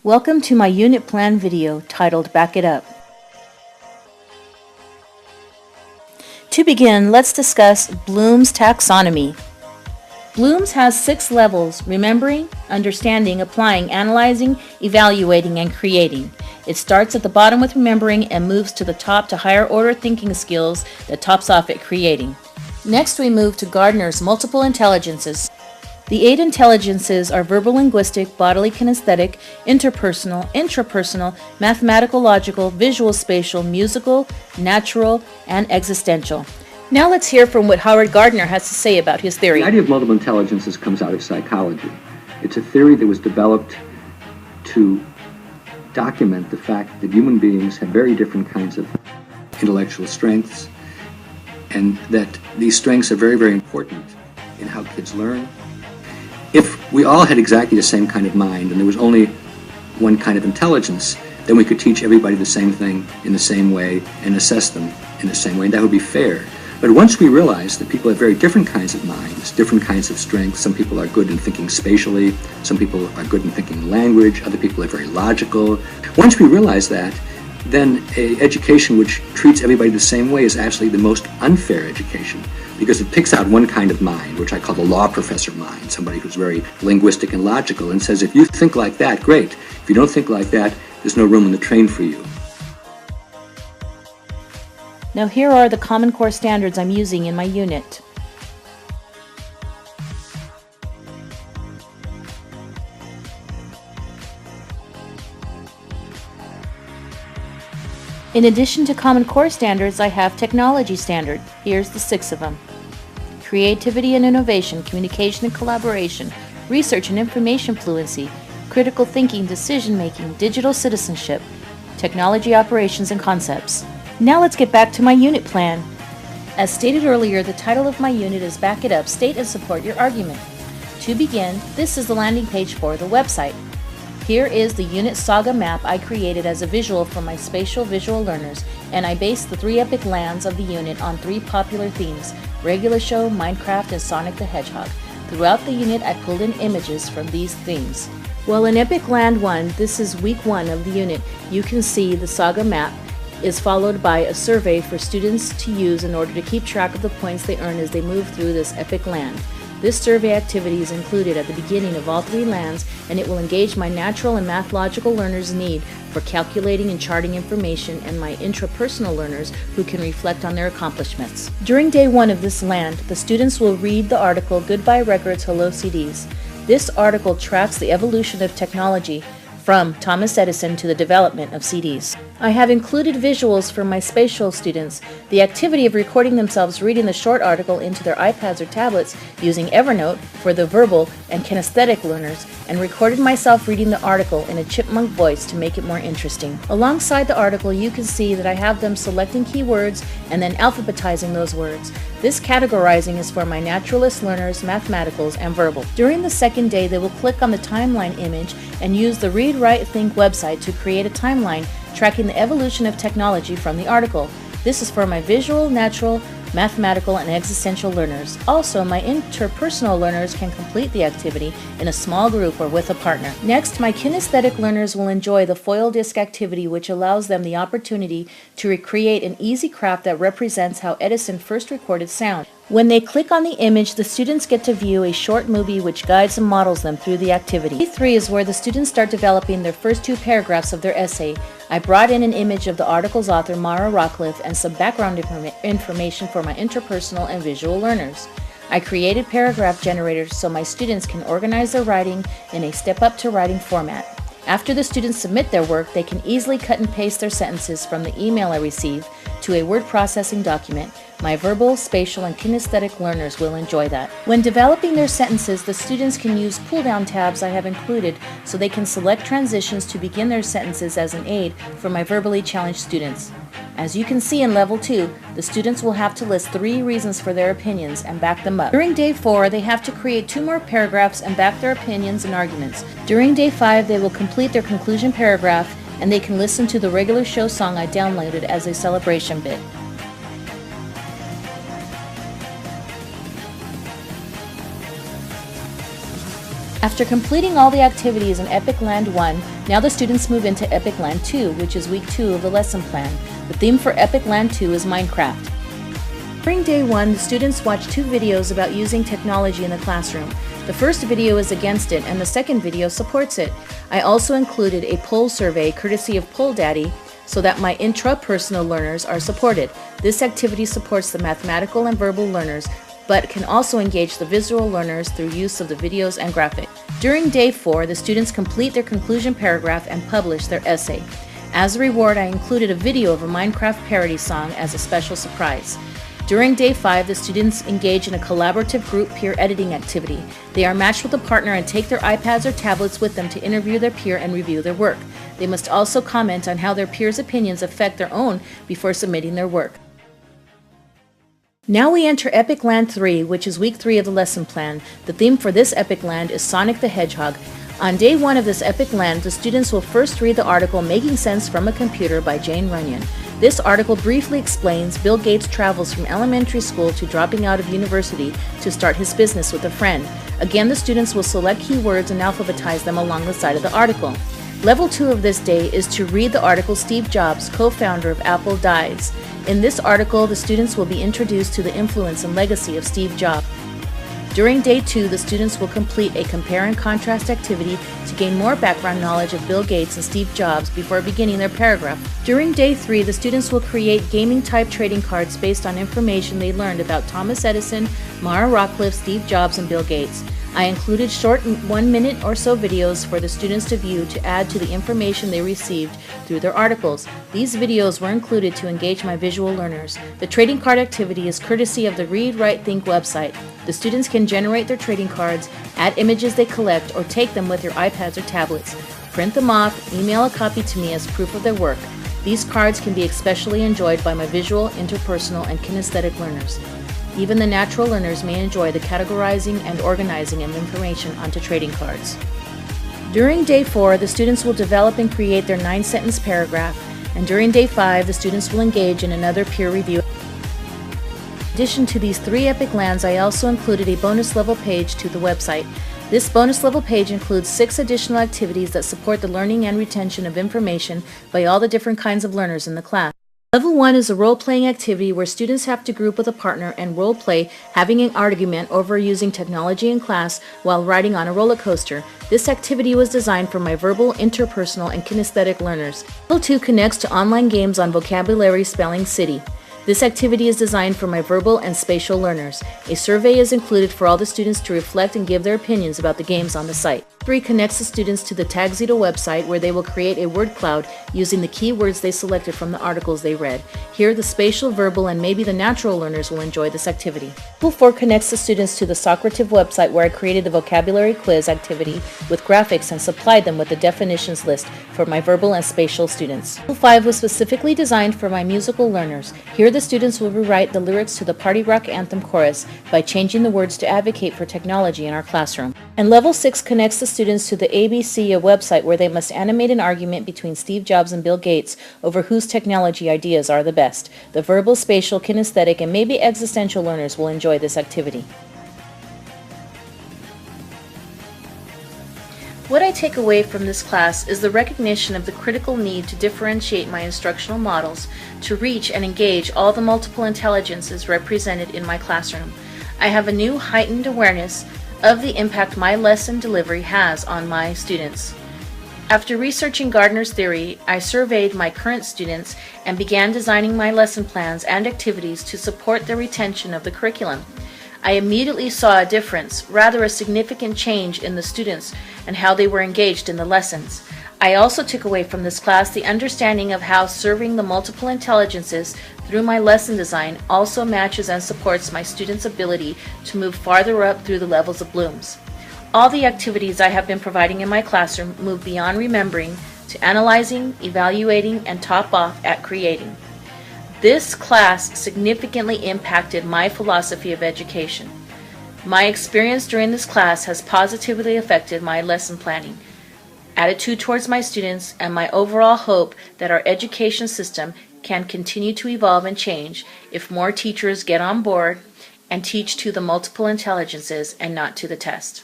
Welcome to my unit plan video titled Back It Up. To begin, let's discuss Bloom's taxonomy. Bloom's has 6 levels: remembering, understanding, applying, analyzing, evaluating, and creating. It starts at the bottom with remembering and moves to the top to higher order thinking skills that tops off at creating. Next, we move to Gardner's multiple intelligences. The 8 intelligences are verbal linguistic, bodily kinesthetic, interpersonal, intrapersonal, mathematical logical, visual spatial, musical, natural, and existential. Now let's hear from what Howard Gardner has to say about his theory. The idea of multiple intelligences comes out of psychology. It's a theory that was developed to document the fact that human beings have very different kinds of intellectual strengths, and that these strengths are very, very important in how kids learn. If we all had exactly the same kind of mind and there was only one kind of intelligence, then we could teach everybody the same thing in the same way and assess them in the same way, and that would be fair. But once we realize that people have very different kinds of minds, different kinds of strengths, some people are good in thinking spatially, some people are good in thinking language, other people are very logical. Once we realize that, then an education which treats everybody the same way is actually the most unfair education, because it picks out one kind of mind, which I call the law professor mind, somebody who's very linguistic and logical, and says, if you think like that, great. If you don't think like that, there's no room in the train for you. Now here are the Common Core standards I'm using in my unit. In addition to Common Core standards, I have Technology standard. Here's the 6 of them. Creativity and innovation, communication and collaboration, research and information fluency, critical thinking, decision making, digital citizenship, technology operations and concepts. Now let's get back to my unit plan. As stated earlier, the title of my unit is Back It Up, State and Support Your Argument. To begin, this is the landing page for the website. Here is the unit saga map I created as a visual for my spatial visual learners, and I based the 3 epic lands of the unit on 3 popular themes: Regular Show, Minecraft, and Sonic the Hedgehog. Throughout the unit, I pulled in images from these themes. Well, in Epic Land 1, this is week 1 of the unit, you can see the saga map is followed by a survey for students to use in order to keep track of the points they earn as they move through this epic land. This survey activity is included at the beginning of all 3 lands, and it will engage my natural and mathological learners' need for calculating and charting information, and my intrapersonal learners who can reflect on their accomplishments. During day 1 of this land, the students will read the article Goodbye Records, Hello CDs. This article tracks the evolution of technology from Thomas Edison to the development of CDs. I have included visuals for my spatial students. The activity of recording themselves reading the short article into their iPads or tablets using Evernote for the verbal and kinesthetic learners, and recorded myself reading the article in a chipmunk voice to make it more interesting. Alongside the article, you can see that I have them selecting keywords and then alphabetizing those words. This categorizing is for my naturalist learners, mathematicals, and verbal. During the second day, they will click on the timeline image and use the Read, Write, Think website to create a timeline tracking the evolution of technology from the article. This is for my visual, natural, mathematical, and existential learners. Also, my interpersonal learners can complete the activity in a small group or with a partner. Next, my kinesthetic learners will enjoy the foil disc activity, which allows them the opportunity to recreate an easy craft that represents how Edison first recorded sound. When they click on the image, the students get to view a short movie which guides and models them through the activity. Day 3 is where the students start developing their first 2 paragraphs of their essay. I brought in an image of the article's author, Mara Rockcliffe, and some background information for my interpersonal and visual learners. I created paragraph generators so my students can organize their writing in a step-up-to-writing format. After the students submit their work, they can easily cut and paste their sentences from the email I receive to a word processing document. My verbal, spatial, and kinesthetic learners will enjoy that. When developing their sentences, the students can use pull-down tabs I have included so they can select transitions to begin their sentences as an aid for my verbally challenged students. As you can see in Level 2, the students will have to list 3 reasons for their opinions and back them up. During Day 4, they have to create 2 more paragraphs and back their opinions and arguments. During Day 5, they will complete their conclusion paragraph, and they can listen to the Regular Show song I downloaded as a celebration bit. After completing all the activities in Epic Land 1, now the students move into Epic Land 2, which is week 2 of the lesson plan. The theme for Epic Land 2 is Minecraft. During day 1, the students watch 2 videos about using technology in the classroom. The first video is against it, and the second video supports it. I also included a poll survey courtesy of Poll Daddy so that my intrapersonal learners are supported. This activity supports the mathematical and verbal learners, but can also engage the visual learners through use of the videos and graphics. During day 4, the students complete their conclusion paragraph and publish their essay. As a reward, I included a video of a Minecraft parody song as a special surprise. During day 5, the students engage in a collaborative group peer editing activity. They are matched with a partner and take their iPads or tablets with them to interview their peer and review their work. They must also comment on how their peers' opinions affect their own before submitting their work. Now we enter Epic Land 3, which is week 3 of the lesson plan. The theme for this Epic Land is Sonic the Hedgehog. On day 1 of this Epic Land, the students will first read the article Making Sense from a Computer by Jane Runyon. This article briefly explains Bill Gates travels from elementary school to dropping out of university to start his business with a friend. Again, the students will select keywords and alphabetize them along the side of the article. Level 2 of this day is to read the article Steve Jobs, co-founder of Apple, dies. In this article, the students will be introduced to the influence and legacy of Steve Jobs. During day 2, the students will complete a compare and contrast activity to gain more background knowledge of Bill Gates and Steve Jobs before beginning their paragraph. During day 3, the students will create gaming-type trading cards based on information they learned about Thomas Edison, Mara Rockcliffe, Steve Jobs, and Bill Gates. I included short 1-minute or so videos for the students to view to add to the information they received through their articles. These videos were included to engage my visual learners. The trading card activity is courtesy of the Read, Write, Think website. The students can generate their trading cards, add images they collect, or take them with their iPads or tablets. Print them off, email a copy to me as proof of their work. These cards can be especially enjoyed by my visual, interpersonal, and kinesthetic learners. Even the natural learners may enjoy the categorizing and organizing of information onto trading cards. During day 4, the students will develop and create their 9-sentence paragraph, and during day 5, the students will engage in another peer review. In addition to these 3 Epic Lands, I also included a bonus level page to the website. This bonus level page includes 6 additional activities that support the learning and retention of information by all the different kinds of learners in the class. Level 1 is a role-playing activity where students have to group with a partner and role-play having an argument over using technology in class while riding on a roller coaster. This activity was designed for my verbal, interpersonal, and kinesthetic learners. Level 2 connects to online games on vocabulary spelling city. This activity is designed for my verbal and spatial learners. A survey is included for all the students to reflect and give their opinions about the games on the site. 3 connects the students to the TagZito website where they will create a word cloud using the keywords they selected from the articles they read. Here, the spatial, verbal, and maybe the natural learners will enjoy this activity. Level 4 connects the students to the Socrative website where I created the vocabulary quiz activity with graphics and supplied them with the definitions list for my verbal and spatial students. Level 5 was specifically designed for my musical learners. Here, the students will rewrite the lyrics to the Party Rock Anthem chorus by changing the words to advocate for technology in our classroom. And Level 6 connects the students to the ABC website where they must animate an argument between Steve Jobs and Bill Gates over whose technology ideas are the best. The verbal, spatial, kinesthetic, and maybe existential learners will enjoy this activity. What I take away from this class is the recognition of the critical need to differentiate my instructional models to reach and engage all the multiple intelligences represented in my classroom. I have a new heightened awareness of the impact my lesson delivery has on my students. After researching Gardner's theory, I surveyed my current students and began designing my lesson plans and activities to support the retention of the curriculum. I immediately saw a difference, rather a significant change in the students and how they were engaged in the lessons. I also took away from this class the understanding of how serving the multiple intelligences through my lesson design also matches and supports my students' ability to move farther up through the levels of Bloom's. All the activities I have been providing in my classroom move beyond remembering to analyzing, evaluating, and top off at creating. This class significantly impacted my philosophy of education. My experience during this class has positively affected my lesson planning, attitude towards my students, and my overall hope that our education system can continue to evolve and change if more teachers get on board and teach to the multiple intelligences and not to the test.